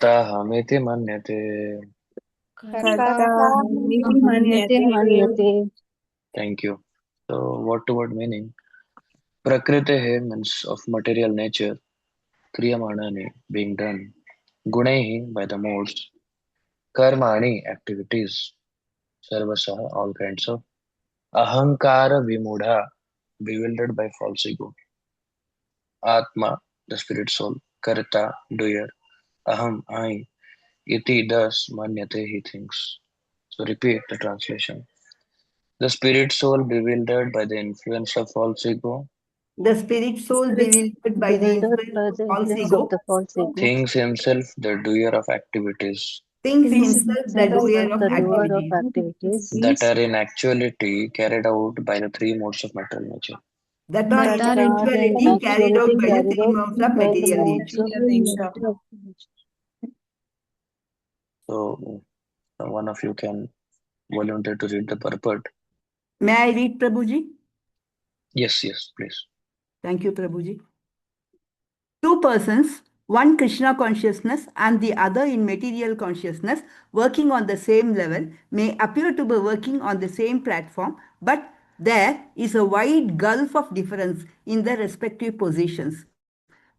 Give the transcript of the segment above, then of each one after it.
कर्ताहमिति मन्यते. कर्ताहमिति मन्यते. Thank you. So, word to word meaning. Prakriti means of material nature. Kriyamanani being done. Gunehi by the modes. Karmani activities. Sarvasaha all kinds of. Ahankara vimudha bewildered by false ego. Atma the spirit soul. Karta doer. Aham I. Iti thus manyate he thinks. So repeat the translation. The spirit soul bewildered by the influence of false ego The spirit soul bewildered by the Bewildered influence by of the false influence of ego the false ego, thinks himself the doer of activities thinks thinks himself the himself doer of the doer of activities activities that are in actuality carried out by the three modes of material nature. that are that in are in actuality carried actuality out by the carried three out modes of by the material modes nature. of nature. So one of you can volunteer to read the purport. May I read, Prabhuji? Yes, please. Thank you, Prabhuji. Two persons, one Krishna consciousness and the other in material consciousness, working on the same level, may appear to be working on the same platform, but there is a wide gulf of difference in their respective positions.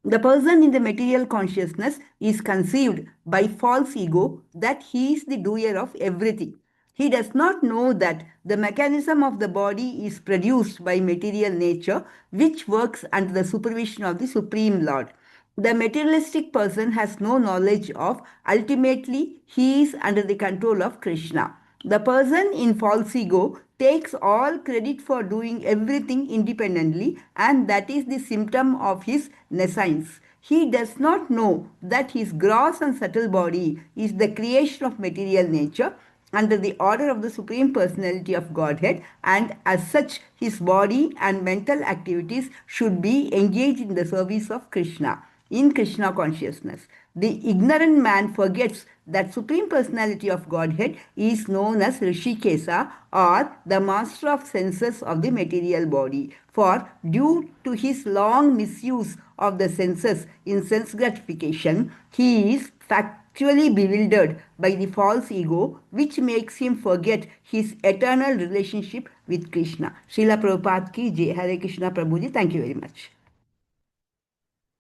The person in the material consciousness is conceived by false ego that he is the doer of everything. He does not know that the mechanism of the body is produced by material nature, which works under the supervision of the Supreme Lord. The materialistic person has no knowledge of ultimately he is under the control of Krishna. The person in false ego takes all credit for doing everything independently, and that is the symptom of his nescience. He does not know that his gross and subtle body is the creation of material nature under the order of the Supreme Personality of Godhead, and as such, his body and mental activities should be engaged in the service of Krishna, in Krishna consciousness. The ignorant man forgets that Supreme Personality of Godhead is known as Rishikesa, or the master of senses of the material body. For due to his long misuse of the senses in sense gratification, he is factually bewildered by the false ego, which makes him forget his eternal relationship with Krishna. Srila Prabhupada ki jai. Hare Krishna Prabhuji. Thank you very much.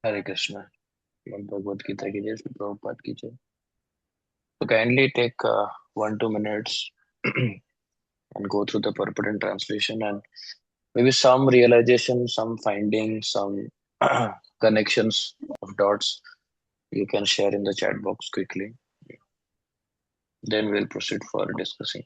Hare Krishna. Bhagavad Gita ki jai, Srila Prabhupada ki jai. So kindly take 1-2 minutes and go through the purport and translation, and maybe some realization, some findings, some connections of dots you can share in the chat box quickly. Then we'll proceed for discussing.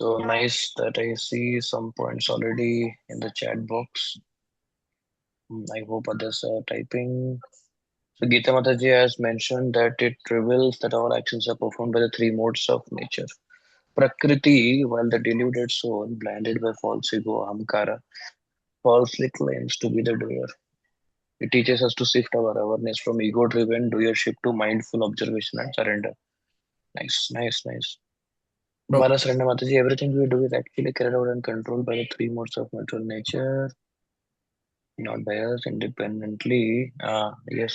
So nice that I see some points already in the chat box. I hope others are typing. So Gita Mataji has mentioned that it reveals that all actions are performed by the three modes of nature. Prakriti, while the deluded soul, blinded by false ego, Ahamkara, falsely claims to be the doer. It teaches us to shift our awareness from ego-driven doership to mindful observation and surrender. Nice. Bala Surrender Mataji, everything we do is actually carried out and controlled by the three modes of natural nature, not by us independently. Yes,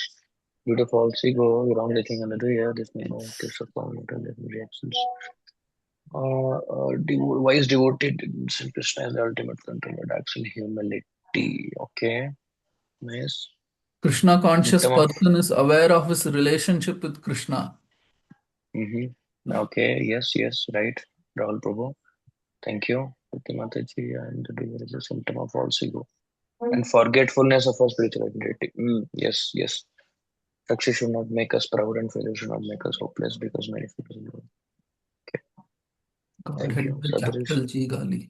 due to false ego, we wrongly think on the doer. This may know this upon reactions. Wise devoted in Krishna is the ultimate control of action, humility. Okay, nice. Krishna conscious Uttama. person is aware of his relationship with Krishna. Okay, yes, right. Rahul Prabhu. Thank you. Mataji, and the doer is a symptom of false ego and forgetfulness of our spiritual identity. Yes. Success should not make us proud and failure should not make us hopeless because many people. Okay. Thank you. Godhead So there is capital G Gali.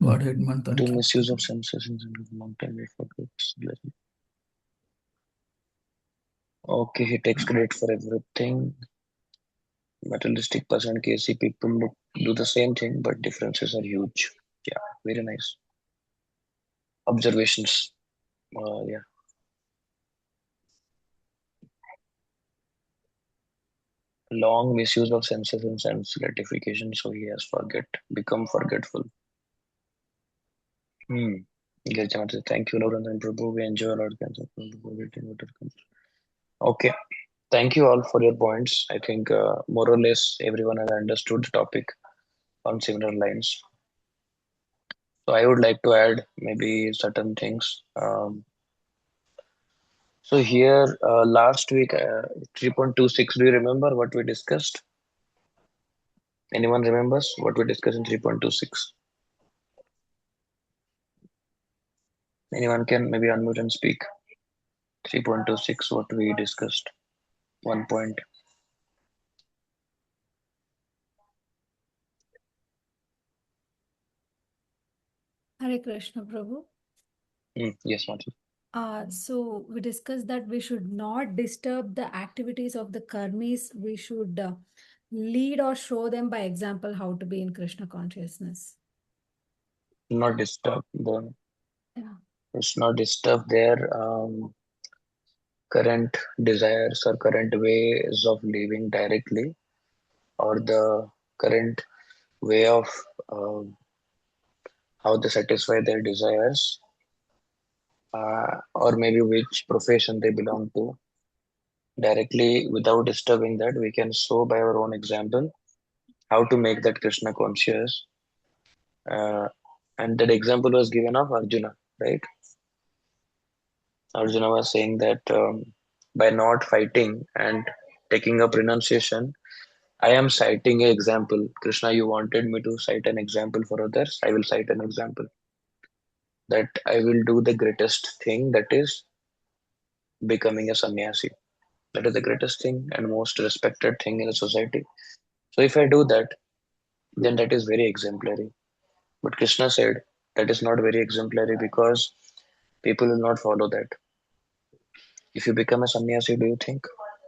Godhead Mantan. do misuse of senses in the mountain way for blessing. Okay, he takes credit for everything. Materialistic person, KC people do the same thing, but differences are huge. Yeah, very nice observations. Yeah. Long misuse of senses and sense gratification, so he has become forgetful. Yes, Jonathan. Thank you, Lord and Prabhu. We enjoy a lot of kinds of Okay. Thank you all for your points. I think more or less everyone has understood the topic on similar lines. So I would like to add maybe certain things. So here last week 3.26. Do you remember what we discussed? Anyone remembers what we discussed in 3.26? Anyone can maybe unmute and speak. 3.26. What we discussed. One point. Hare Krishna, Prabhu. Yes, Mati. So we discussed that we should not disturb the activities of the karmis. We should lead or show them by example how to be in Krishna consciousness. Not disturb them. Yeah. It's not disturb their current desires or current ways of living directly, or the current way of how they satisfy their desires, or maybe which profession they belong to. Directly, without disturbing that, we can show by our own example how to make that Krishna conscious. Uh, and that example was given of Arjuna, right? Arjuna was saying that by not fighting and taking up renunciation, I am citing an example. Krishna, you wanted me to cite an example for others. I will cite an example that I will do the greatest thing, that is becoming a sannyasi. That is the greatest thing and most respected thing in a society. So if I do that, then that is very exemplary. But Krishna said that is not very exemplary because people will not follow that. If you become a sannyasi, do you think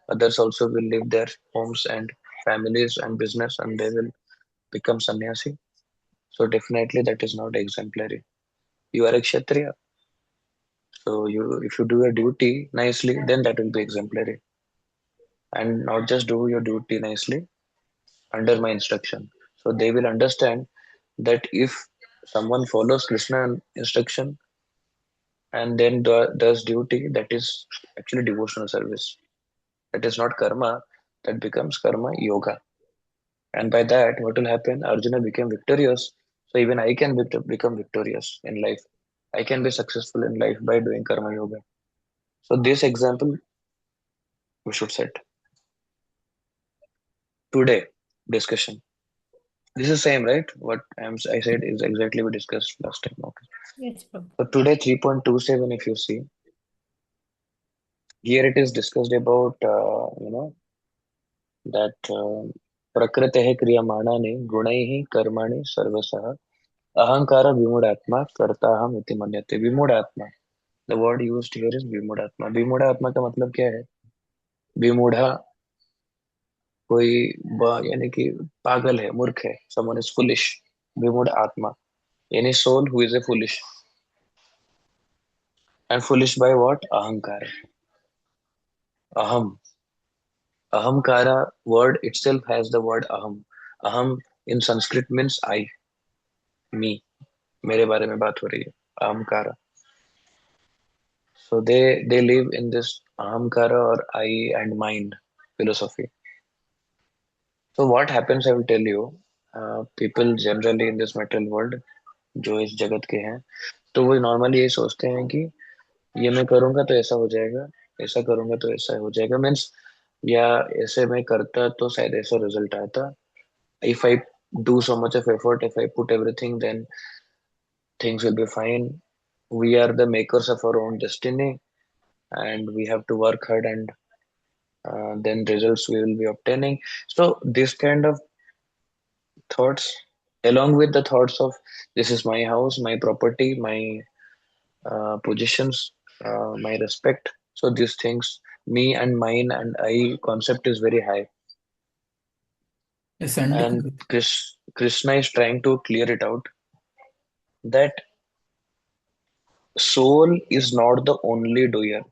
others also will leave their homes and families and business and they will become sannyasi? So definitely that is not exemplary. You are a kshatriya, so you if you do your duty nicely, then that will be exemplary. And not just do your duty nicely under my instruction. So they will understand that if someone follows Krishna instruction and then does duty, that is actually devotional service. That is not karma, that becomes karma yoga. And by that, what will happen? Arjuna became victorious. So even I can become victorious in life. I can be successful in life by doing karma yoga. So this example we should set. Today discussion. This is same, right? What I said is exactly we discussed last time. Okay. Yes, Prabhu. So today 3.27, if you see, here it is discussed about that प्रकृतेः क्रियमाणानि गुणैः कर्माणि सर्वशः अहंकार विमूढ़ात्मा कर्ताहम इति मन्यते. विमूढ़ात्मा, the word used here is विमूढ़ात्मा. विमूढ़ात्मा का मतलब क्या है? विमूढ़ा कोई यानी कि पागल है, मूर्ख है. Someone is foolish. विमूढ़ आत्मा, any soul who is a foolish. And foolish by what? Ahankara. Aham. Ahamkara word itself has the word aham. Aham in Sanskrit means I, me. मेरे बारे में बात हो रही है. Ahamkara. So they live in this ahamkara or I and mind philosophy. So what happens, I will tell you. People generally in this material world, जो इस जगत के हैं, तो वो नॉर्मली ये सोचते हैं कि ये मैं करूंगा तो ऐसा हो जाएगा, ऐसा करूंगा तो ऐसा हो जाएगा. मीन्स या ऐसे मैं करता तो शायद ऐसा रिजल्ट आता. If I do so much of effort, if I put everything, then things will be fine. We are the makers of our own destiny, and we have to work hard, and then results we will be obtaining. So this kind of thoughts, along with the thoughts of this is my house, my property, my positions, my respect. So these things, me and mine and I concept is very high. Yes, and And Krishna is trying to clear it out that soul is not the only doer.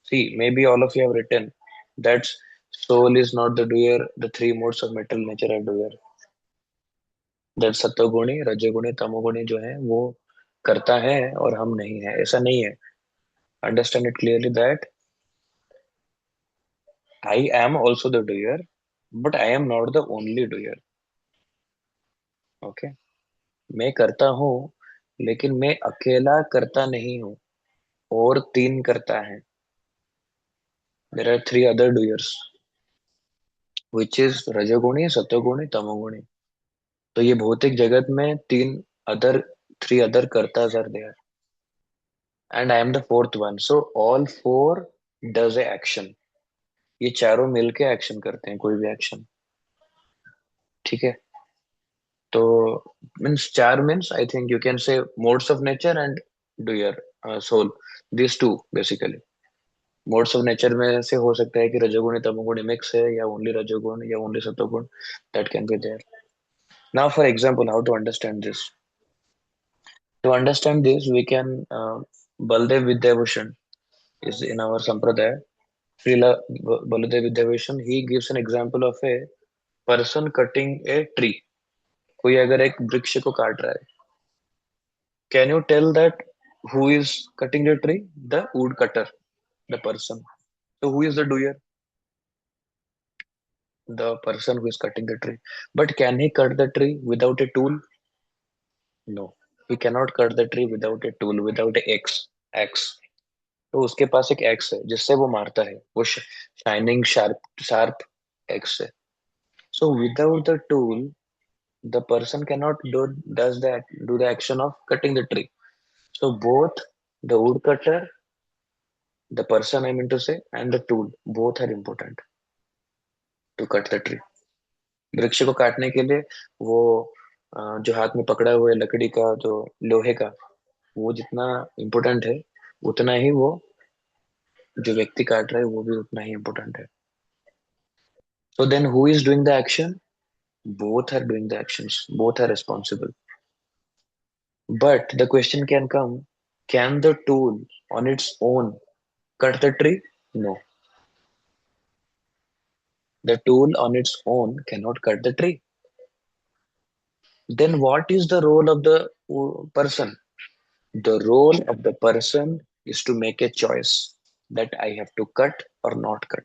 See, maybe all of you have written that soul is not the doer, the three modes of material nature are doer. That सत्वगुणी, रजोगुणी, तमोगुणी जो है वो करता है और हम नहीं है, ऐसा नहीं है. Understand it clearly that I am also the doer, but I am not the only doer. Okay? मैं करता हूँ, लेकिन मैं अकेला करता नहीं हूँ, और तीन करता है. There are three other doers, which is रजोगुणी, सत्वगुणी, तमोगुणी. तो ये भौतिक जगत में अदर थ्री अदर कर्तास are there, and I am the fourth one. So all four does a action. ये चारों मिलके एक्शन करते हैं, कोई भी एक्शन. ठीक है. तो मीन्स चार means I think you can say modes of nature and doer soul, this to basically. Modes of nature में से हो सकता है कि रजोगुणी तमोगुणी मिक्स है, या ओनली रजोगुण, या only sattvaguna. That can be there. Now for example, how to understand this. To understand this, we can Baldev Vidyabhushan is in our sampradaya. Srila Baladev Vidyabhushan, he gives an example of a person cutting a tree. कोई अगर एक वृक्ष को काट रहा है, can you tell that who is cutting the tree? The wood cutter, the person. So who is the doer? The person who is cutting the tree. But can he cut the tree without a tool? No. He cannot cut the tree without a tool, without a axe. तो उसके पास एक x है जिससे वो मारता है, वो shining sharp sharp axe है. So without the tool the person can not do the action of cutting the tree. So both the wood cutter, the person I mean to say, and the tool, both are important to cut the tree. वृक्ष को काटने के लिए वो जो हाथ में पकड़ा हुआ है लकड़ी का, जो लोहे का, वो जितना इम्पोर्टेंट है, उतना ही वो जो व्यक्ति काट रहा है वो भी उतना ही इम्पोर्टेंट है. So then who is doing the action? Both are doing the actions. Both are responsible. But the question can the tool on its own cut the tree? No. The tool on its own cannot cut the tree. Then what is the role of the person? The role of the person is to make a choice that I have to cut or not cut.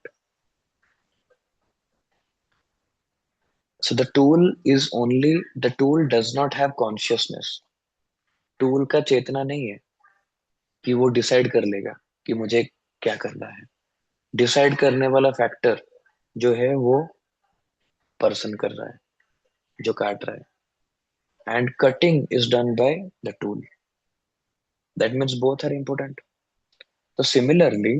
So the tool does not have consciousness. Tool का चेतना नहीं है कि वो decide कर लेगा कि मुझे क्या करना है. डिसाइड करने वाला फैक्टर जो है वो पर्सन कर रहा है, जो काट रहा है. And cutting is done by the tool. That means both are important. तो similarly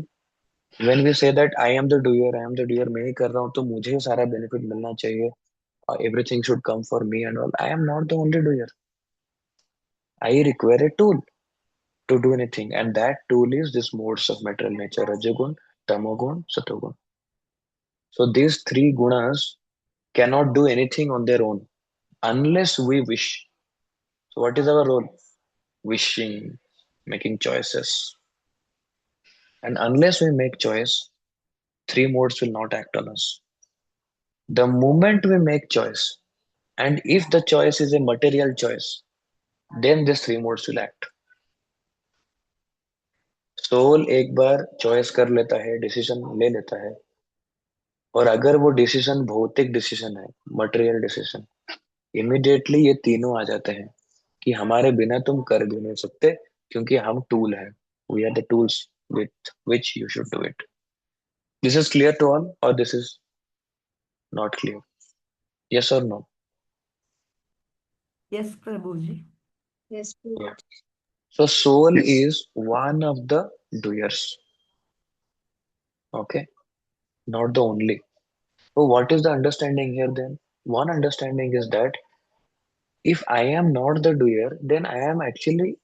when we say that I am the doer, मैं ही कर रहा हूँ तो मुझे सारा बेनिफिट मिलना चाहिए, everything should come for me and all. I am not the only doer. I require a tool to do anything, and that tool is this modes of material nature: rajagun, tamagun, satogun. So these three gunas cannot do anything on their own unless we wish. So what is our role? Wishing, making choices. And unless we make choice, three modes will not act on us. The moment we make choice, and if the choice is a material choice, then these three modes will act. Soul एक बार choice कर लेता है, decision ले लेता है, और अगर वो डिसीजन भौतिक डिसीजन है, मटेरियल डिसीजन, इमिडिएटली ये तीनों आ जाते हैं कि हमारे बिना तुम कर भी नहीं सकते, क्योंकि हम टूल है. We are the tools with which you should do it. This is clear to all और this is not clear? Yes और no? Yes, Prabhuji. Yes, Prabhu. Yeah. So soul is one of the doers. Okay, not the only. So what is the understanding here then? One understanding is that if I am not the doer, then I am actually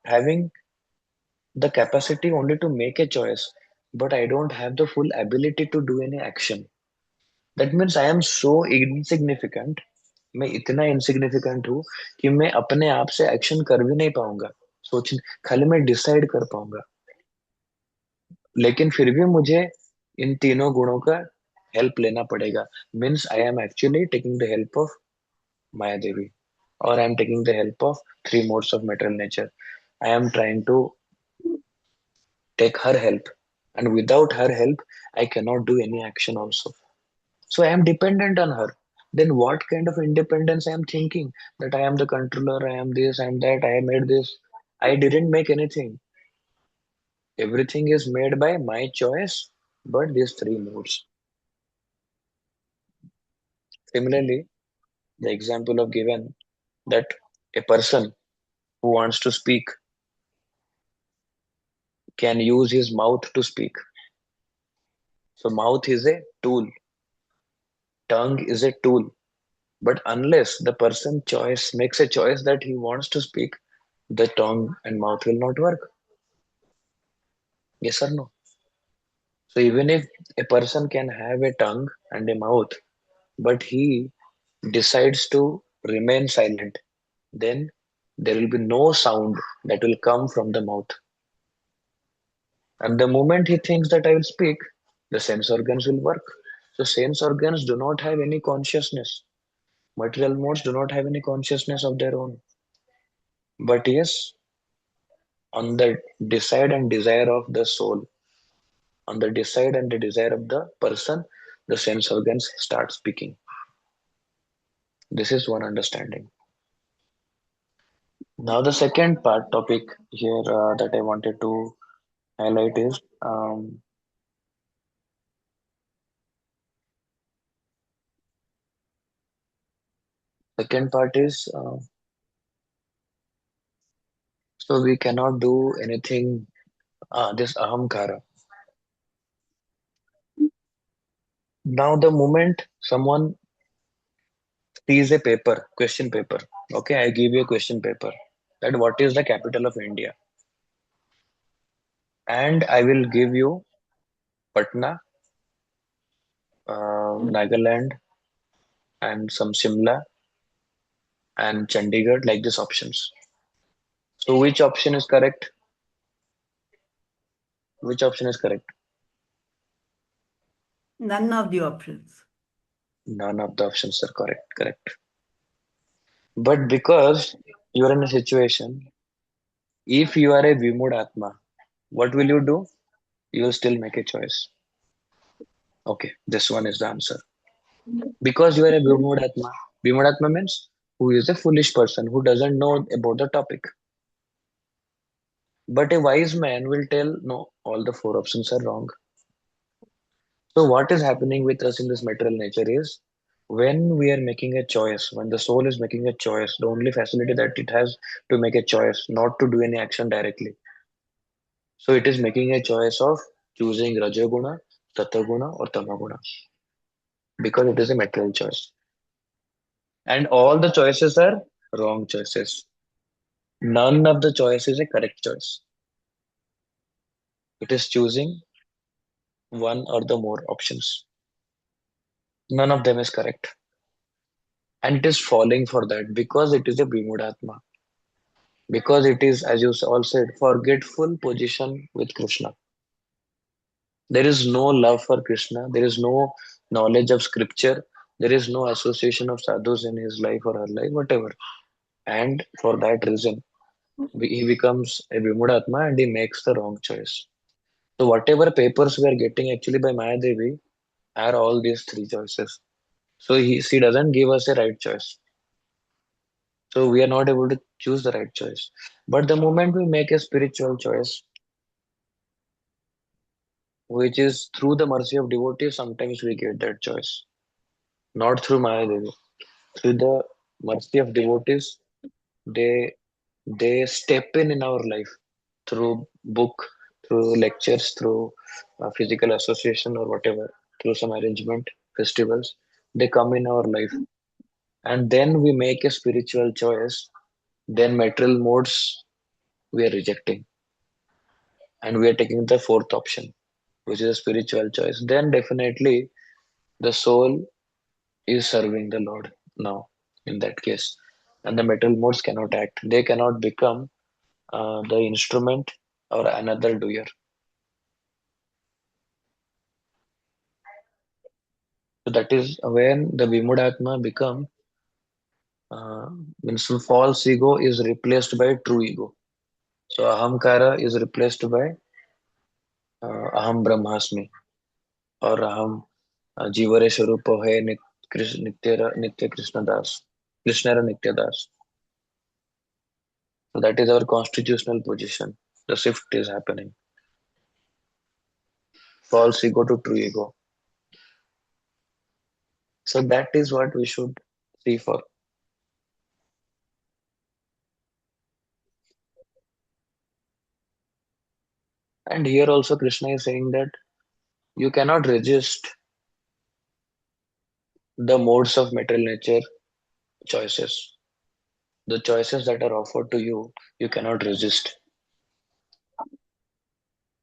having the capacity only to make a choice, but I don't have the full ability to do any action. That means I am so insignificant. मैं इतना insignificant हूँ कि मैं अपने आप से action कर भी नहीं पाऊंगा. सोच, खाली मैं डिसाइड कर पाऊंगा, लेकिन फिर भी मुझे इन तीनों गुणों का हेल्प लेना पड़ेगा. Means I am actually taking the help of Maya Devi, or I am taking the help of three modes of material nature. I am trying to take her help, and without her help, I cannot do any action also. So I am dependent on her. Then what kind of independence I am thinking that I am the controller, I am this, I am that, I made this. I didn't make anything. Everything is made by my choice, but these three modes. Similarly, the example of given that a person who wants to speak can use his mouth to speak. So mouth is a tool, tongue is a tool. But unless the person choice makes a choice that he wants to speak, the tongue and mouth will not work. Yes or no? So even if a person can have a tongue and a mouth, but he decides to remain silent, then there will be no sound that will come from the mouth. And the moment he thinks that I will speak, the sense organs will work. So sense organs do not have any consciousness. Material modes do not have any consciousness of their own. But yes, on the decide and desire of the soul, on the decide and the desire of the person, the sense organs start speaking. This is one understanding. Now the second part topic here that I wanted to highlight is second part is so we cannot do anything. This ahamkara. Now the moment someone sees a paper, question paper. Okay, I give you a question paper. That what is the capital of India? And I will give you Patna, Nagaland, and some Shimla and Chandigarh, like these options. So which option is correct? Which option is correct? None of the options. None of the options are correct. Correct. But because you are in a situation, if you are a Vimud Atma, what will you do? You will still make a choice. Okay, this one is the answer. Because you are a Vimud Atma. Vimud Atma means who is a foolish person who doesn't know about the topic. But a wise man will tell, no, all the four options are wrong. So what is happening with us in this material nature is when we are making a choice, when the soul is making a choice, the only facility that it has to make a choice, not to do any action directly. So it is making a choice of choosing Rajoguna, Tataguna, or Tamaguna because it is a material choice. And all the choices are wrong choices. None of the choice is a correct choice. It is choosing one or the more options. None of them is correct. And it is falling for that because it is a Vimudatma. Because it is, as you all said, forgetful position with Krishna. There is no love for Krishna. There is no knowledge of scripture. There is no association of sadhus in his life or her life, whatever. And for that reason, he becomes a Vimudatma and he makes the wrong choice. So whatever papers we are getting actually by Maya Devi are all these three choices. So she doesn't give us a right choice. So we are not able to choose the right choice. But the moment we make a spiritual choice, which is through the mercy of devotees, sometimes we get that choice. Not through Maya Devi. Through the mercy of devotees, they they step in our life through book, through lectures, through physical association or whatever, through some arrangement, festivals. They come in our life, and then we make a spiritual choice. Then material modes we are rejecting, and we are taking the fourth option, which is a spiritual choice. Then definitely the soul is serving the Lord now in that case. And the metal modes cannot act. They cannot become the instrument or another doer. So that is when the Vimudatma become uh, means false ego is replaced by true ego. So ahamkara is replaced by aham brahmasmi or aham jivare swarupo hai nitya Krishna das. Krishnara Nitya das. So that is our constitutional position. The shift is happening. False ego to true ego. So that is what we should see for. And here also Krishna is saying that you cannot resist the modes of material nature choices. The choices that are offered to you, you cannot resist.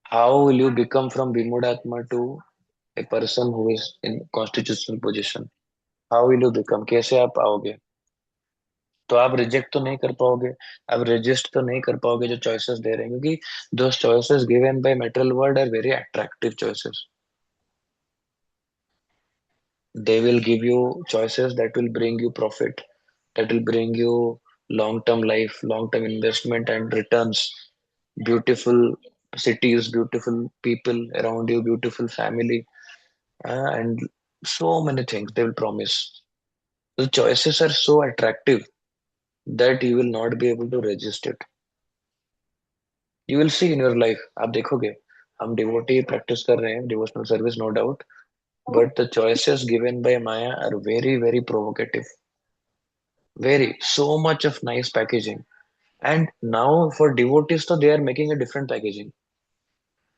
How will you become from Vimudatma to a person who is in constitutional position? How will you become? कैसे आप आओगे? तो आप reject तो नहीं कर पाओगे, आप रेजिस्ट तो नहीं कर पाओगे जो चॉइसेस दे रहे हैं, क्योंकि those choices given by material world are very attractive choices. They will give you choices that will bring you profit, that will bring you long-term life, long-term investment and returns, beautiful cities, beautiful people around you, beautiful family, and so many things they will promise. The choices are so attractive that you will not be able to resist it. You will see in your life, आप देखोगे, हम devotee practice कर रहे हैं, devotional service no doubt, but the choices given by Maya are very, very provocative. Very, so much of nice packaging. And now for devotees, so they are making a different packaging.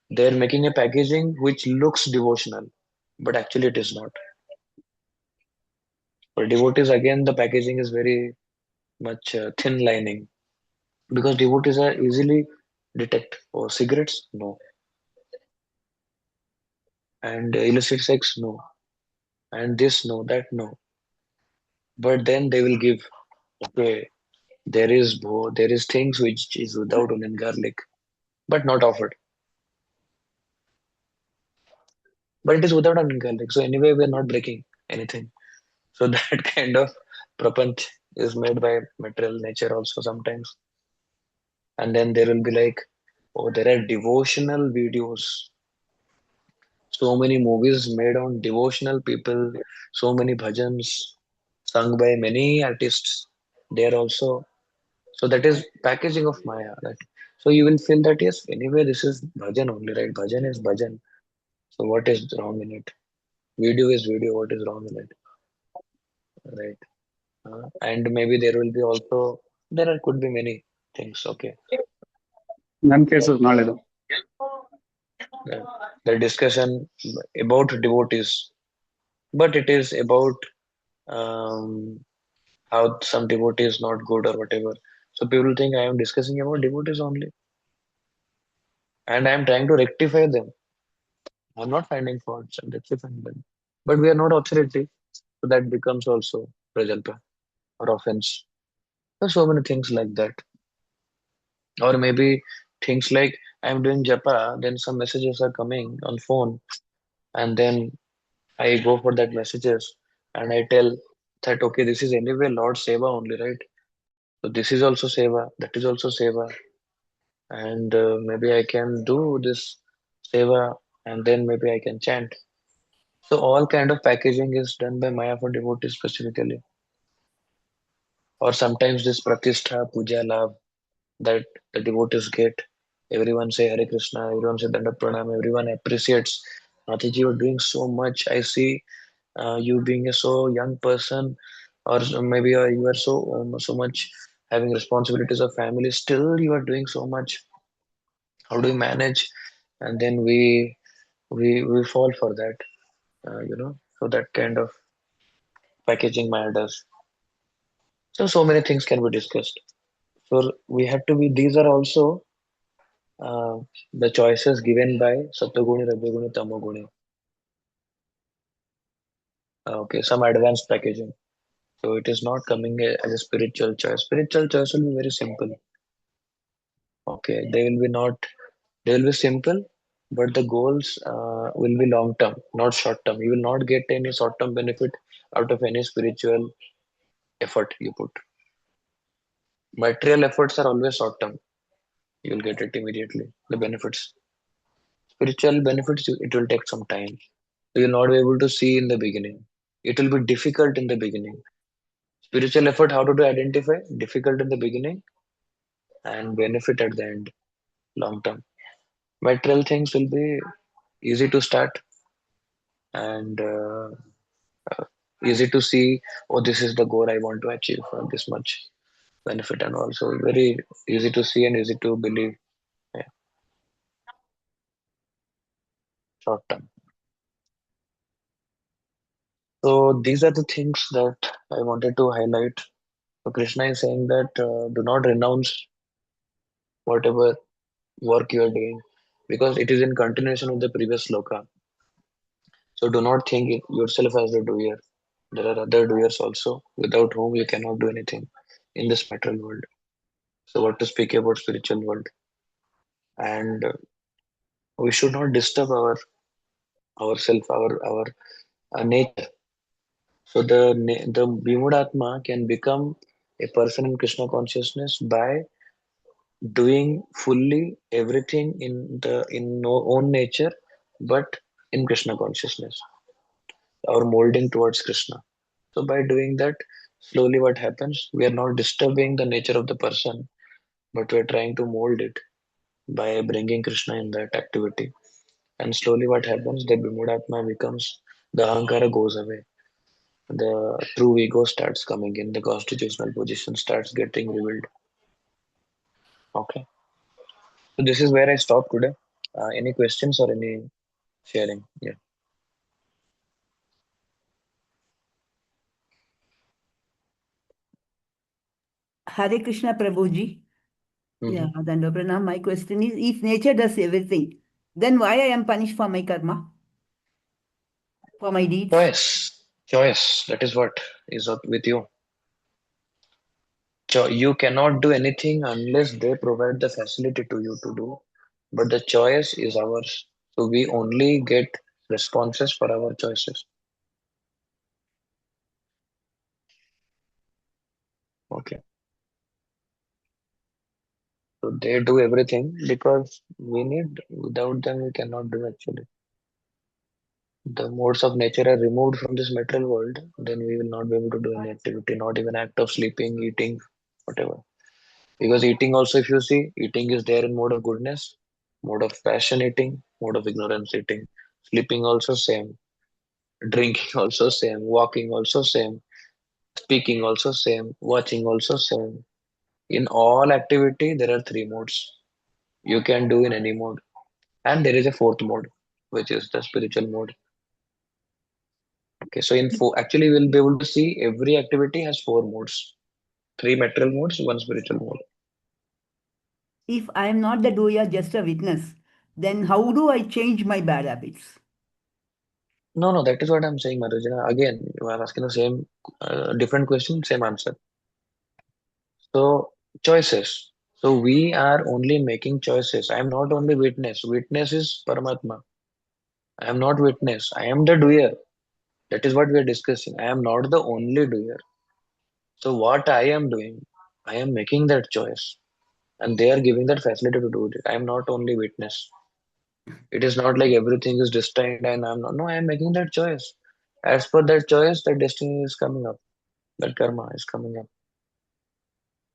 They are making a packaging which looks devotional, but actually it is not. For devotees, again, the packaging is very much thin lining because devotees are easily detect. Oh, cigarettes? No. And illicit sex? No. And this? No. That? No. But then they will give, okay, there is things which is without onion garlic, but not offered. But it is without onion garlic. So anyway, we are not breaking anything. So that kind of prapanch is made by material nature also sometimes. And then there will be like, oh, there are devotional videos. So many movies made on devotional people, so many bhajans sung by many artists. They are also, so that is packaging of Maya. That so you will feel that yes, anyway, this is bhajan only, right? Bhajan is bhajan. So what is wrong in it? Video is video. What is wrong in it? Right? And maybe there will be also could be many things. Okay, ನನ್ನ cases ನಾಳೆದು the, the discussion about devotees, but it is about um, how some devotee is not good or whatever. So people think I am discussing about devotees only, and I am trying to rectify them. I'm not finding faults. I'm rectifying them, but we are not authority, so that becomes also prajalpa or offense. There's so many things like that, or maybe things like I'm doing japa, then some messages are coming on phone, and then I go for that messages and I tell that okay, this is anyway Lord Seva only, right? So this is also Seva, that is also Seva, and maybe I can do this Seva and then maybe I can chant. So all kind of packaging is done by Maya for devotees specifically. Or sometimes this Pratishtha, Puja, Labh that the devotees get. Everyone say Hare Krishna, everyone say Danda Pranam, everyone appreciates. Mataji, you are doing so much. I see you being a so young person, or maybe you are so much having responsibilities of family. Still, you are doing so much. How do you manage? And then we fall for that, So that kind of packaging Maya does. So many things can be discussed. So we have to be. These are also uh, the choices given by Sattva-guni, Rajoguni, Tamoguni. Okay, some advanced packaging. So it is not coming as a spiritual choice. Spiritual choice will be very simple. Okay, they will be simple, but the goals will be long term, not short term. You will not get any short term benefit out of any spiritual effort you put. Material efforts are always short term. you'll get it immediately. The benefits, spiritual benefits, it will take some time. You'll not be able to see in the beginning. It will be difficult in the beginning. Spiritual effort, how to identify? Difficult in the beginning and benefit at the end, long term. Material things will be easy to start and uh, easy to see. Oh, this is the goal I want to achieve for this much benefit, and also very easy to see and easy to believe. Yeah, short term. So these are the things that I wanted to highlight. So Krishna is saying that do not renounce whatever work you are doing because it is in continuation of the previous sloka. So do not think yourself as a doer. There are other doers also without whom you cannot do anything in this material world. So what to speak about spiritual world? And we should not disturb ourself, our nature. So the Vimudatma can become a person in Krishna consciousness by doing fully everything in no own nature, but in Krishna consciousness or molding towards Krishna. So by doing that, slowly what happens? We are not disturbing the nature of the person, but we are trying to mold it by bringing Krishna in that activity. And slowly what happens? The Vimudatma becomes, the Ahankara goes away. The true ego starts coming in, the constitutional position starts getting revealed. Okay. So this is where I stop today. Any questions or any sharing? Yeah. Hare Krishna Prabhuji. Yeah, Mm-hmm. then Pranam, my question is, if nature does everything, then why I am punished for my karma, for my deeds? Choice. Choice. That is what is up with you. You cannot do anything unless they provide the facility to you to do. But the choice is ours. So we only get responses for our choices. Okay. So they do everything because we need, without them, we cannot do actually. The modes of nature are removed from this material world, then we will not be able to do any activity, not even act of sleeping, eating, whatever. Because eating also, if you see, eating is there in mode of goodness, mode of passion eating, mode of ignorance eating. Sleeping also same, drinking also same, walking also same, speaking also same, watching also same. In all activity, there are three modes. You can do in any mode. And there is a fourth mode, which is the spiritual mode. Okay, so in four, actually, we'll be able to see every activity has four modes: three material modes, one spiritual mode. If I am not the doer, just a witness, then how do I change my bad habits? No, no, that is what I'm saying, Madhujana. Again, you are asking the same, different question, same answer. So, choices. So, we are only making choices. I am not only witness. Witness is Paramatma. I am not witness. I am the doer. That is what we are discussing. I am not the only doer. So, what I am doing, I am making that choice. And they are giving that facility to do it. I am not only witness. It is not like everything is destined and I'm not. No, I am making that choice. As per that choice, that destiny is coming up. That karma is coming up.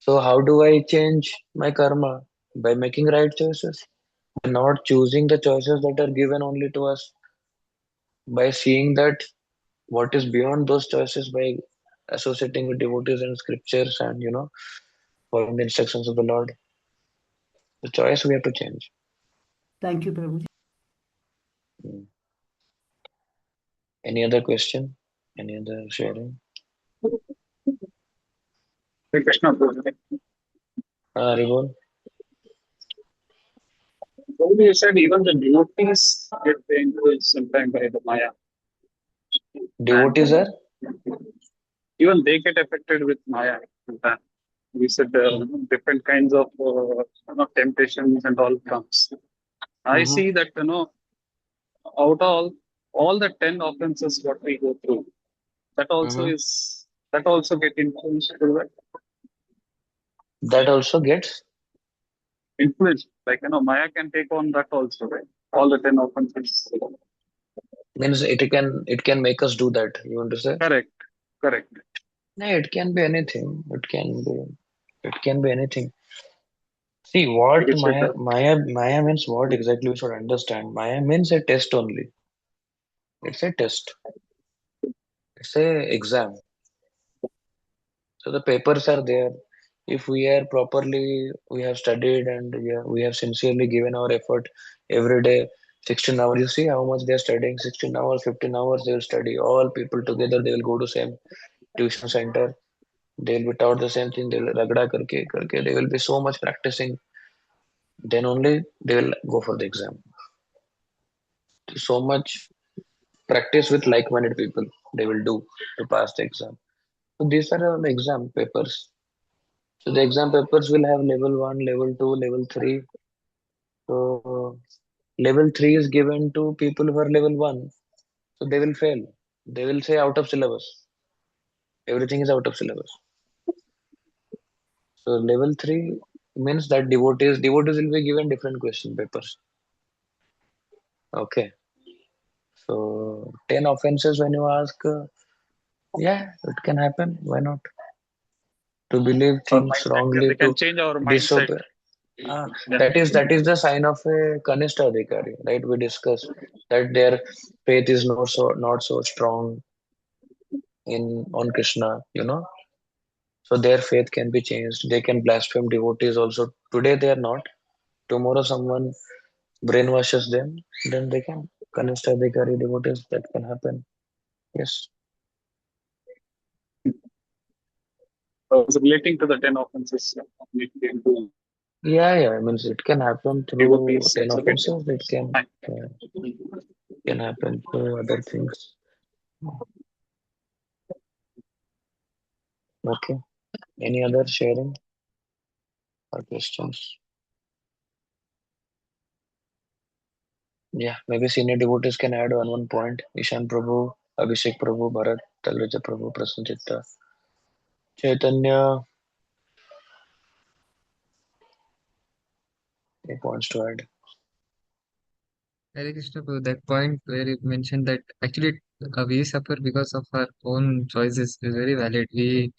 So how do I change my karma? By making right choices. By not choosing the choices that are given only to us. By seeing that what is beyond those choices, by associating with devotees and scriptures and following the instructions of the Lord. The choice we have to change. Thank you, Prabhuji. Mm. Any other question? Any other sharing? Hare Krishna Prabhuji. Rivol? Prabhuji, you said even the devotees get influenced sometimes by the Maya. And Devotees are? even they get affected with Maya. Sometimes. We said different kinds of temptations and all comes. I Mm-hmm. see that, out of all the 10 offenses what we go through, that also Mm-hmm. is, that also get influenced through that. That also gets? influence. Like, Maya can take on that also, right? All the 10 offenses. Means it can make us do that. You want to say? Correct. No, it can be anything. It can be anything. See what Because Maya means what exactly we should understand. Maya means a test only. It's a test. It's a exam. So the papers are there. If we are properly, we have studied and we have sincerely given our effort every day, 16 hours. You see how much they are studying, 16 hours, 15 hours they will study. All people together, they will go to same tuition center. They will be taught the same thing. They will ragda karke. They will be so much practicing. Then only they will go for the exam. So much practice with like-minded people they will do to pass the exam. So these are the exam papers. So the exam papers will have level 1, level 2, level 3. So level 3 is given to people who are level 1. So they will fail. They will say out of syllabus. Everything is out of syllabus. So level 3 means that devotees will be given different question papers. Okay. So 10 offenses when you ask, yeah, it can happen. Why not? To believe our things mindset, wrongly, they can to change our mindset. disobey. Yeah. That is the sign of a Kanishta Adhikari, right? We discussed that their faith is not so strong in on Krishna. So their faith can be changed. They can blaspheme devotees also. Today they are not. Tomorrow someone brainwashes them, then they can Kanishta Adhikari devotees. That can happen. Yes. So it's relating to the 10 offenses. Into Yeah. I mean, it can happen through devotees. 10 It's a bit offenses. It fine. can happen through other things. Okay. Any other sharing or questions? Yeah, maybe senior devotees can add on one point. Ishan Prabhu, Abhishek Prabhu, Bharat, Talvija Prabhu, Prasanjita, Chaitanya, any points to add? Hare Krishna, Prabhu, that point where you mentioned that actually we suffer because of our own choices is very valid. We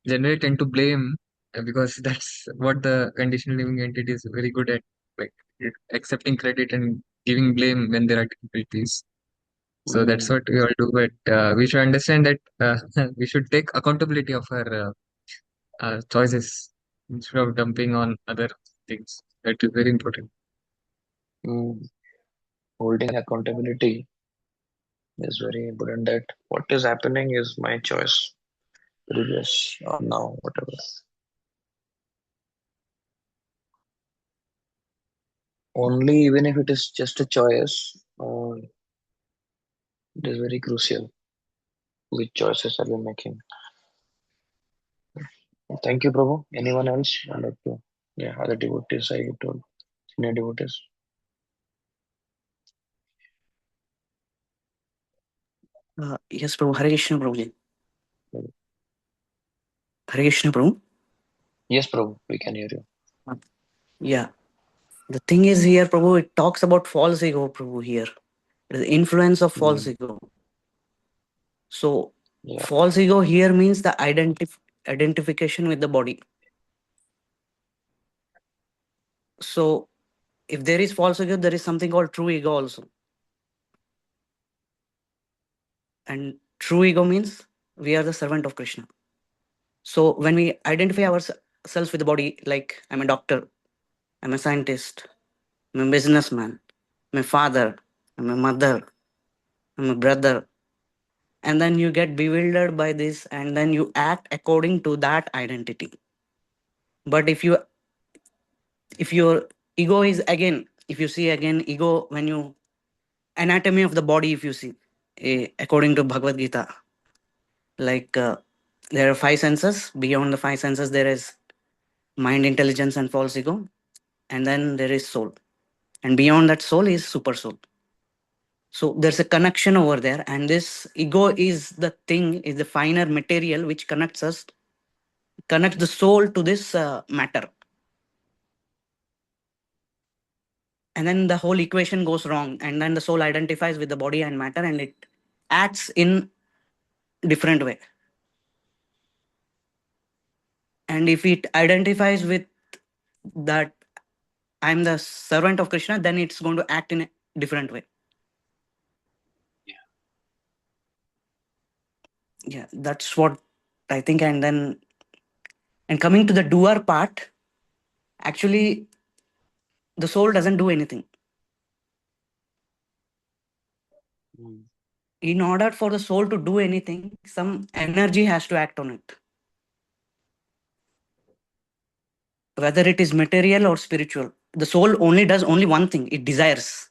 generally tend to blame because that's what the conditional living entity is very good at, like accepting credit and giving blame when there are difficulties. So that's Mm, what we all do. But we should understand that we should take accountability of our choices instead of dumping on other things. That is very important. mm. Holding accountability is very important. That what is happening is my choice, previous or now, whatever. Only even if it is just a choice, it is very crucial which choices are we making. Thank you, Prabhu. Anyone else? I'd like to, yeah, other devotees, I told, senior devotees. Yes, Prabhu. Hare Krishna, Prabhuji. Hare Krishna, Prabhu. Yes, Prabhu, we can hear you. Yeah. The thing is here, Prabhu, it talks about false ego, Prabhu, here. The influence of false ego. So, Yeah. false ego here means the identification with the body. So, if there is false ego, there is something called true ego also. And true ego means we are the servant of Krishna. So, when we identify ourselves with the body, like I'm a doctor, I'm a scientist, I'm a businessman, I'm a father, I'm a mother, I'm a brother, and then you get bewildered by this and then you act according to that identity. But if your ego is, again, if you see again ego, when you anatomy of the body, if you see, according to Bhagavad Gita, like there are 5 senses. Beyond the 5 senses there is mind, intelligence and false ego, and then there is soul, and beyond that soul is super soul. So there's a connection over there, and this ego is the thing, is the finer material which connects the soul to this matter. and then the whole equation goes wrong, and then the soul identifies with the body and matter, and it acts in different way. And if it identifies with that I'm the servant of Krishna, then it's going to act in a different way. Yeah, that's what I think. And then, and coming to the doer part, actually, the soul doesn't do anything. In order for the soul to do anything, some energy has to act on it. Whether it is material or spiritual, the soul only does only one thing, it desires.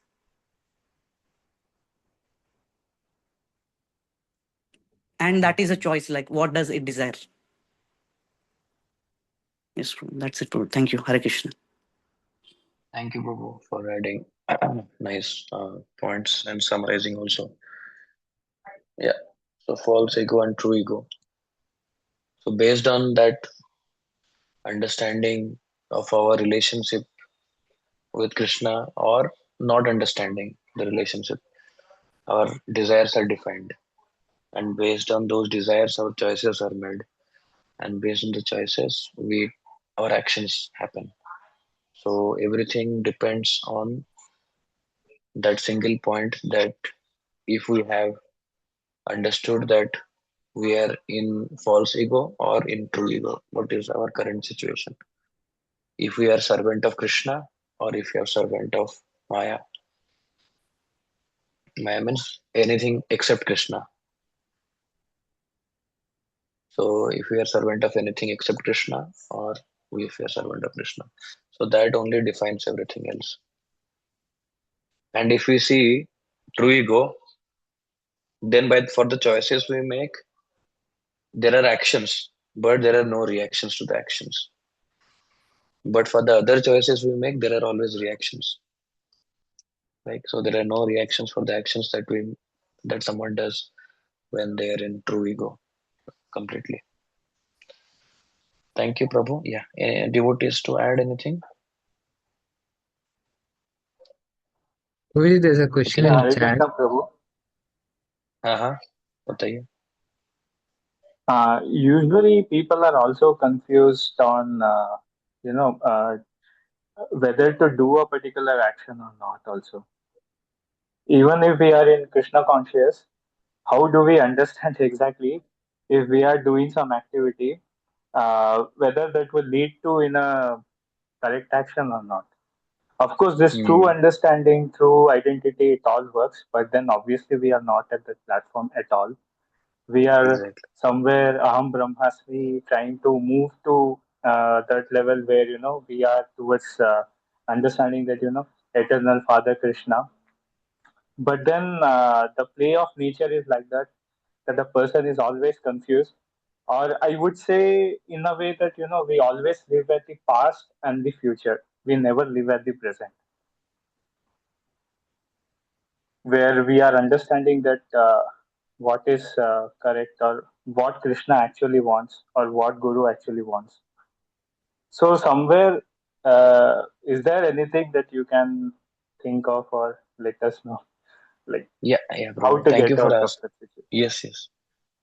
And that is a choice, like what does it desire? Yes, that's it. Thank you. Hare Krishna. Thank you, Prabhu, for adding nice points and summarizing also. Yeah. So false ego and true ego. So based on that understanding of our relationship with Krishna or not understanding the relationship, our desires are defined. And based on those desires, our choices are made. And based on the choices, our actions happen. So everything depends on that single point, that if we have understood that we are in false ego or in true ego, what is our current situation? If we are servant of Krishna or if we are servant of Maya. Maya means anything except Krishna. So if we are servant of anything except Krishna, or if we are servant of Krishna, so that only defines everything else. And if we see true ego, then for the choices we make, there are actions, but there are no reactions to the actions. But for the other choices we make, there are always reactions. Right? So there are no reactions for the actions that someone does when they are in true ego completely. Thank you, Prabhu. Yeah. Any devotees to add anything? Guruji, there's a question Yeah, in Hare chat. Krishna Prabhu. Uh-huh. बताइए. Usually people are also confused on, whether to do a particular action or not also. Even if we are in Krishna conscious, how do we understand exactly if we are doing some activity, whether that will lead to in a correct action or not? Of course, this true understanding, through identity, it all works, but then obviously we are not at that platform at all. We are Exactly. somewhere aham brahmasmi, trying to move to that level where we are towards understanding that eternal Father Krishna. But then the play of nature is like that the person is always confused, or I would say in a way that we always live at the past and the future. We never live at the present, where we are understanding that what is correct, or what Krishna actually wants, or what Guru actually wants. So somewhere, is there anything that you can think of or let us know, like Yeah, how Prabhu. to Thank you get for out of asking. that situation? Yes, yes.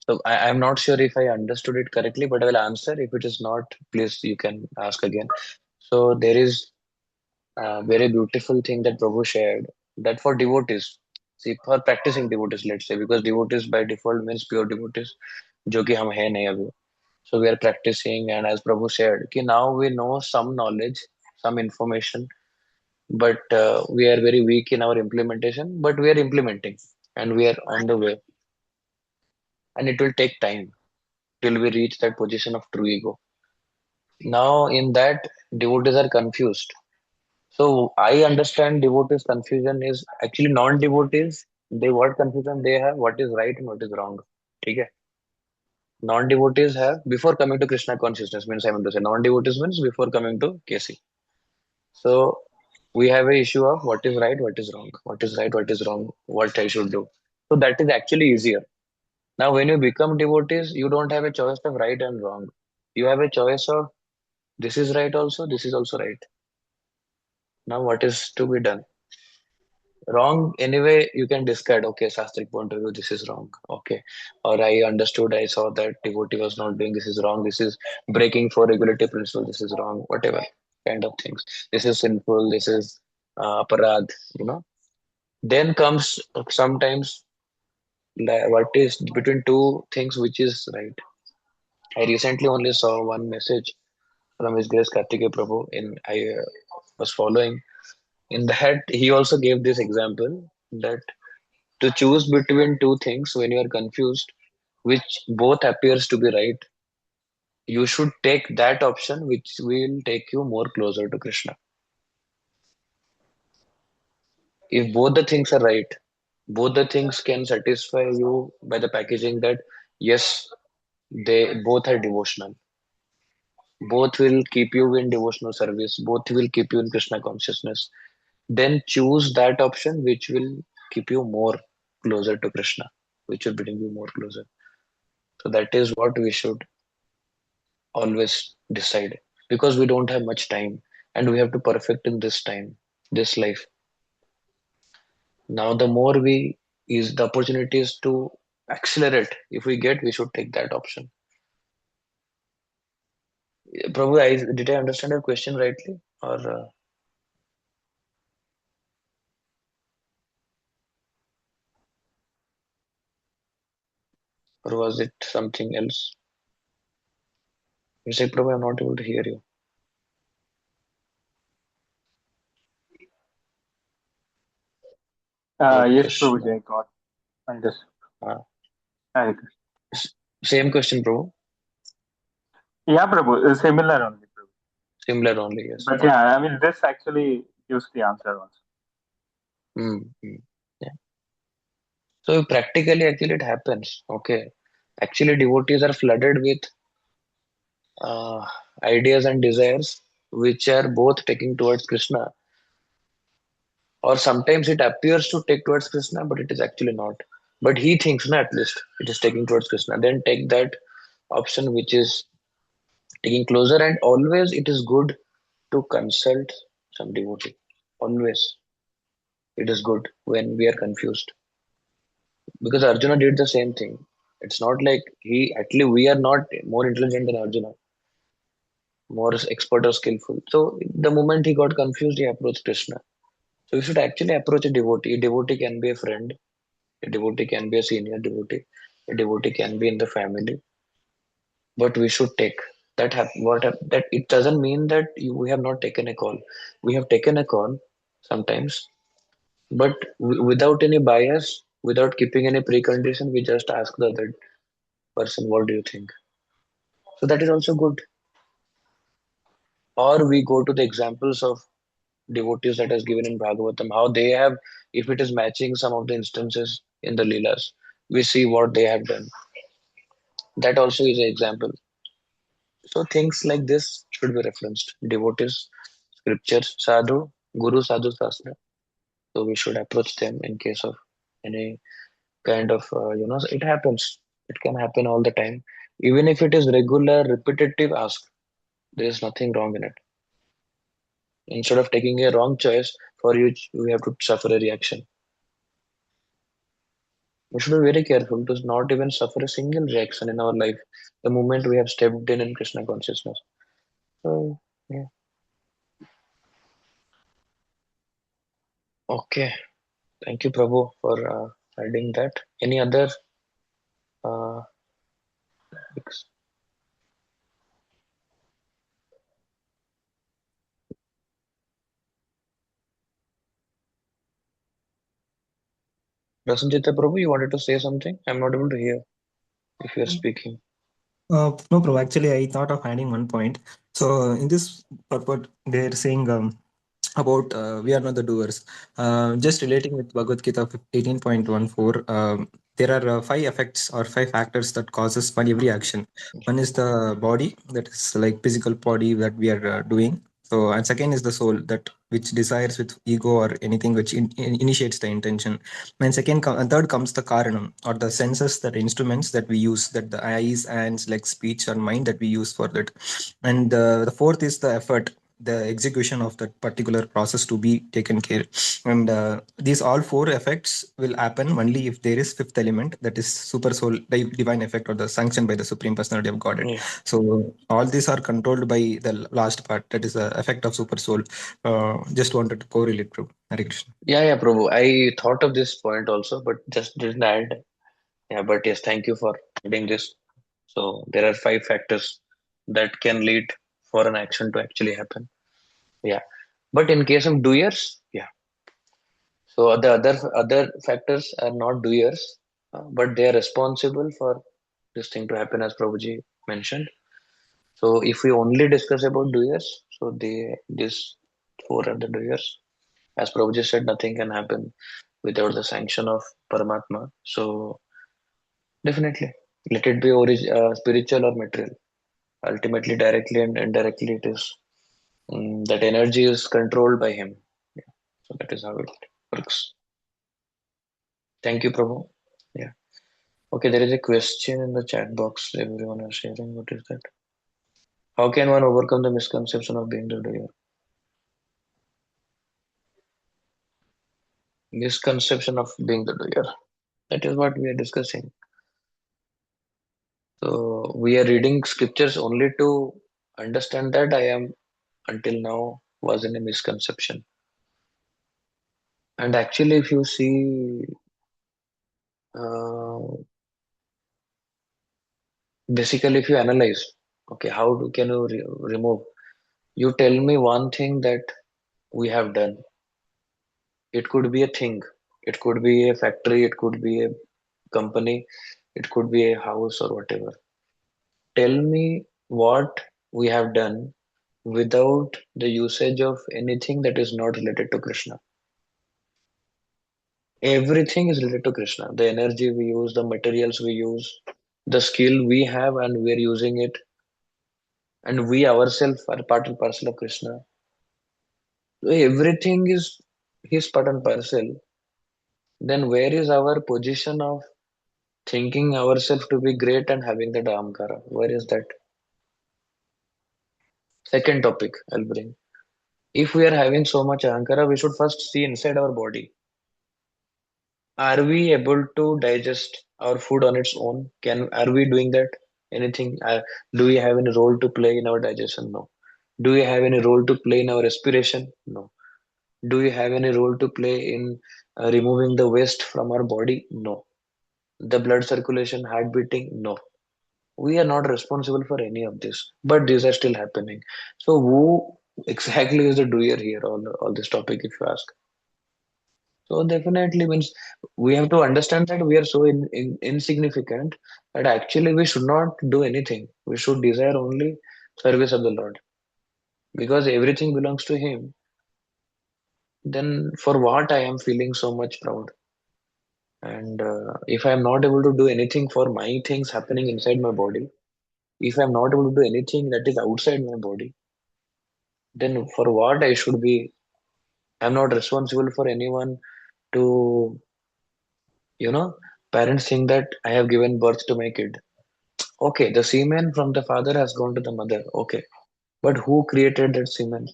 So I'm not sure if I understood it correctly, but I will answer. If it is not, please you can ask again. So there is a very beautiful thing that Prabhu shared, that for devotees, see, for practicing devotees, let's say, because devotees by default means pure devotees, जो कि हम है नहीं अभी. So we are practicing, and as Prabhu shared, कि now we know some knowledge, some information, but we are very weak in our implementation. But we are implementing, and we are on the way, and it will take time till we reach that position of true ego. Now, in that, devotees are confused. So I understand devotees' confusion is actually non-devotees. They what confusion they have, what is right and what is wrong. Okay. Non-devotees have before coming to Krishna consciousness means I mean to say non-devotees means before coming to KC. So we have a issue of what is right, what is wrong, what is right, what is wrong, what I should do. So that is actually easier. Now, when you become devotees, you don't have a choice of right and wrong. You have a choice of this is right also, this is also right. Now what is to be done? Wrong anyway, you can discard, okay, Shastric point of view, this is wrong. Okay. Or I understood, I saw that devotee was not doing, this is wrong, this is breaking for regulative principle, this is wrong, whatever kind of things. This is sinful, this is aparad, you know. Then comes sometimes what is between two things which is right. I recently only saw one message from His Grace Kartikeya Prabhu in I was following. In that, he also gave this example that to choose between two things when you are confused, which both appears to be right, you should take that option which will take you more closer to Krishna. If both the things are right, both the things can satisfy you by the packaging that yes, they both are devotional. Both will keep you in devotional service. Both will keep you in Krishna consciousness. Then choose that option which will keep you more closer to Krishna, which will bring you more closer. So that is what we should always decide because we don't have much time and we have to perfect in this time, this life. Now, the more we is the opportunities to accelerate. If we get, we should take that option. Prabhu, did I understand your question rightly, or was it something else? You said, Prabhu, I'm not able to hear you. Hare Yes, Krishna. Prabhuji, I got understood. Uh, Hare Krishna. Same question, Prabhu. Yeah, Prabhu, similar only, Prabhu. Similar only, yes. But yeah, I mean, this actually gives the answer also. Yeah. So practically, actually, it happens. Okay. Actually, devotees are flooded with uh, ideas and desires which are both taking towards Krishna, or sometimes it appears to take towards Krishna, but it is actually not. But he thinks, na, at least it is taking towards Krishna. Then take that option which is taking closer, and always it is good to consult some devotee. Always it is good when we are confused because Arjuna did the same thing. It's not like he actually we are not more intelligent than Arjuna, more expert or skillful. So the moment he got confused, he approached Krishna. So you should actually approach a devotee. A devotee can be a friend. A devotee can be a senior devotee. A devotee can be in the family. But we should take that. It doesn't mean that we have not taken a call. We have taken a call sometimes, but without any bias, without keeping any precondition, we just ask the other person, "What do you think?" So that is also good. Or we go to the examples of devotees that is given in Bhagavatam, how they have, if it is matching some of the instances in the Leelas, we see what they have done. That also is an example. So things like this should be referenced. Devotees, scriptures, sadhu, guru, sadhu, sastra. So we should approach them in case of any kind of, it happens. It can happen all the time. Even if it is regular, repetitive ask, there is nothing wrong in it. Instead of taking a wrong choice, for you, we have to suffer a reaction. We should be very careful to not even suffer a single reaction in our life the moment we have stepped in Krishna consciousness. So, yeah. Okay. Thank you, Prabhu, for adding that. Any other uh, ex- Rasanjita Prabhu, you wanted to say something? I'm not able to hear if you're speaking. No, bro. Actually, I thought of adding one point. So in this purport, they're saying about we are not the doers. Just relating with Bhagavad Gita 18.14, there are five effects or five factors that causes one every action. One is the body, that is like physical body that we are doing. So and second is the soul, that which desires with ego or anything which initiates the intention. And and third comes the karanam, or the senses, that instruments that we use, that the eyes, hands, like speech or mind that we use for that. And the fourth is the effort, the execution of that particular process to be taken care. And these all four effects will happen only if there is fifth element, that is super soul divine effect, or the sanctioned by the Supreme Personality of Godhead. Yeah. So all these are controlled by the last part, that is the effect of super soul. Just wanted to correlate to Hare Krishna. Yeah, Prabhu. I thought of this point also, but just didn't add. Yeah, but yes, thank you for adding this. So there are 5 factors that can lead for an action to actually happen. Yeah. But in case of doers, yeah. So the other factors are not doers, but they are responsible for this thing to happen, as Prabhuji mentioned. So if we only discuss about doers, so these four are the doers. As Prabhuji said, nothing can happen without the sanction of Paramatma. So definitely, let it be spiritual or material. Ultimately, directly and indirectly, it is that energy is controlled by him. Yeah. So that is how it works. Thank you, Prabhu. Yeah. Okay, there is a question in the chat box. Everyone is sharing. What is that? How can one overcome the misconception of being the doer? Misconception of being the doer. That is what we are discussing. So we are reading scriptures only to understand that I am until now was in a misconception. And actually, if you see, uh, basically, if you analyze, okay, can you remove? You tell me one thing that we have done. It could be a thing, it could be a factory, it could be a company, it could be a house or whatever. Tell me what we have done without the usage of anything that is not related to Krishna. Everything is related to Krishna. The energy we use, the materials we use, the skill we have, and we are using it, and we ourselves are part and parcel of Krishna. So everything is his part and parcel. Then where is our position of thinking ourselves to be great and having that ahamkara? Where is that? Second topic I'll bring. If we are having so much ahamkara, we should first see inside our body. Are we able to digest our food on its own? Are we doing that? Anything? Do we have any role to play in our digestion? No. Do we have any role to play in our respiration? No. Do we have any role to play in removing the waste from our body? No. The blood circulation, heart beating? No. We are not responsible for any of this, but these are still happening. So who exactly is the doer here on all this topic, if you ask? So definitely means we have to understand that we are so insignificant that actually we should not do anything. We should desire only service of the Lord, because everything belongs to Him. Then for what I am feeling so much proud? And if I am not able to do anything for my things happening inside my body, if I am not able to do anything that is outside my body, then for what I should be? I'm not responsible for anyone to, you know, parents think that I have given birth to my kid. Okay, the semen from the father has gone to the mother. Okay, but who created that semen?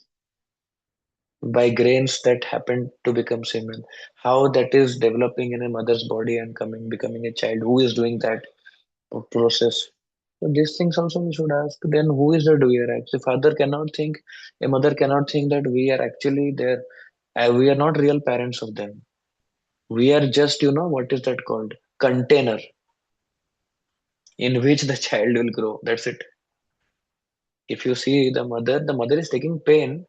By grains that happen to become semen. How that is developing in a mother's body and becoming a child? Who is doing that process? So these things also we should ask. Then who is the doer? Actually, father cannot think, a mother cannot think that we are actually there. We are not real parents of them. We are just, what is that called? Container in which the child will grow. That's it. If you see the mother is taking pain,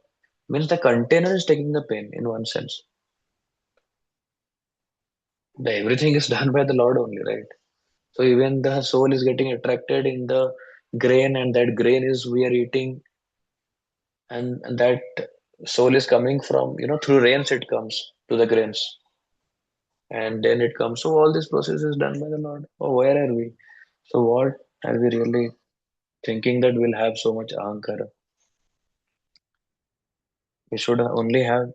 means the container is taking the pain in one sense. Everything is done by the Lord only, right? So even the soul is getting attracted in the grain, and that grain is we are eating, and that soul is coming from, through rains it comes to the grains, and then it comes. So all this process is done by the Lord. Oh, where are we? So what are we really thinking that we'll have so much ahankara? We should only have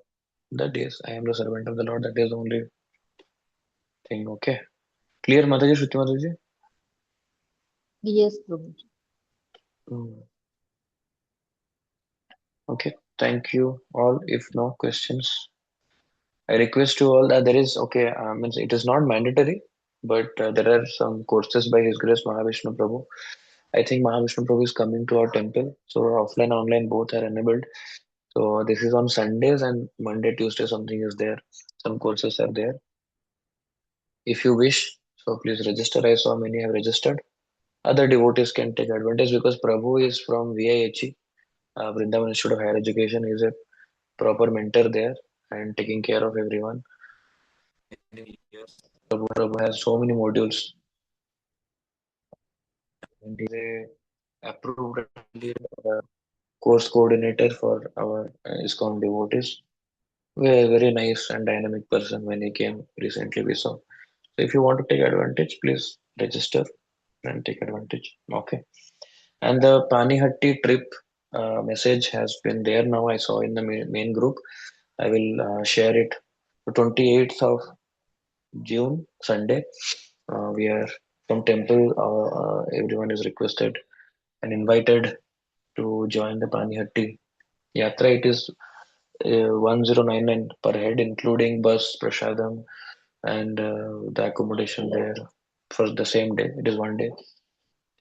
that, yes, I am the servant of the Lord. That is the only thing. Okay. Clear, Mataji, Shruti Mataji? Yes, Prabhu. Mm. Okay. thank you all. If no questions, I request you all that there is means it is not mandatory, but there are some courses by His Grace Mahavishnu Prabhu. I think Mahavishnu Prabhu is coming to our temple, so offline, online both are enabled. So this is on Sundays and Monday, Tuesday something is there. Some courses are there. If you wish, so please register. I saw many have registered. Other devotees can take advantage because Prabhu is from VIHE, Vrindavan Institute of Higher Education. He is a proper mentor there and taking care of everyone. Prabhu has so many modules and he is a approved uh, course coordinator for our ISKCON devotees. Very nice and dynamic person when he came recently we saw. So if you want to take advantage, please register and take advantage. Okay. And the Panihatti trip message has been there now. I saw in the main group. I will share it. 28th of June, Sunday. We are from temple. Everyone is requested and invited to join the Panihatti Yatra. It is 1099 per head, including bus, prasadam, and the accommodation there for the same day. It is one day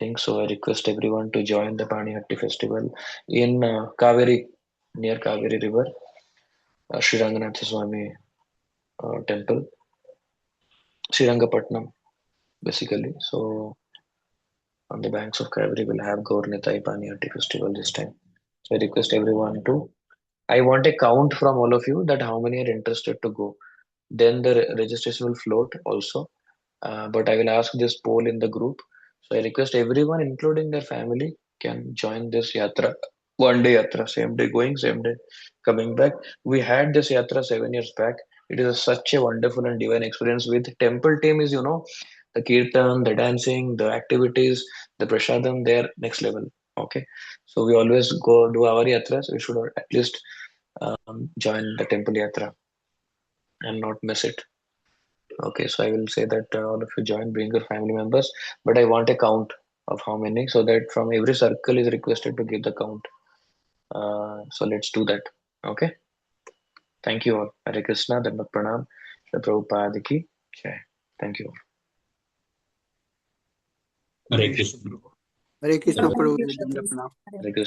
thing. So I request everyone to join the Panihatti festival in Kaveri, near Kaveri River, Sri Ranganatha Swami temple, Srirangapatnam, basically. So on the banks of Kaveri, we'll have Gaurnitai Panihatti festival this time. So I request everyone to. I want a count from all of you that how many are interested to go. Then the registration will float also. But I will ask this poll in the group. So I request everyone, including their family, can join this yatra. One day yatra, same day going, same day coming back. We had this yatra 7 years back. It is such a wonderful and divine experience with temple team. Is the kirtan, the dancing, the activities, the prasadam. They're next level. Okay, so we always go do our yatras. We should at least join the temple yatra and not miss it. Okay, so I will say that all of you join, bring your family members, but I want a count of how many, so that from every circle is requested to give the count. So let's do that. Okay. Thank you all. Hare Krishna, Dhamma Pranam, Shri Prabhupada ki Jai. Thank you. Hare Krishna. Hare Krishna Thank Prabhu. you, Prabhu. Hare Krishna.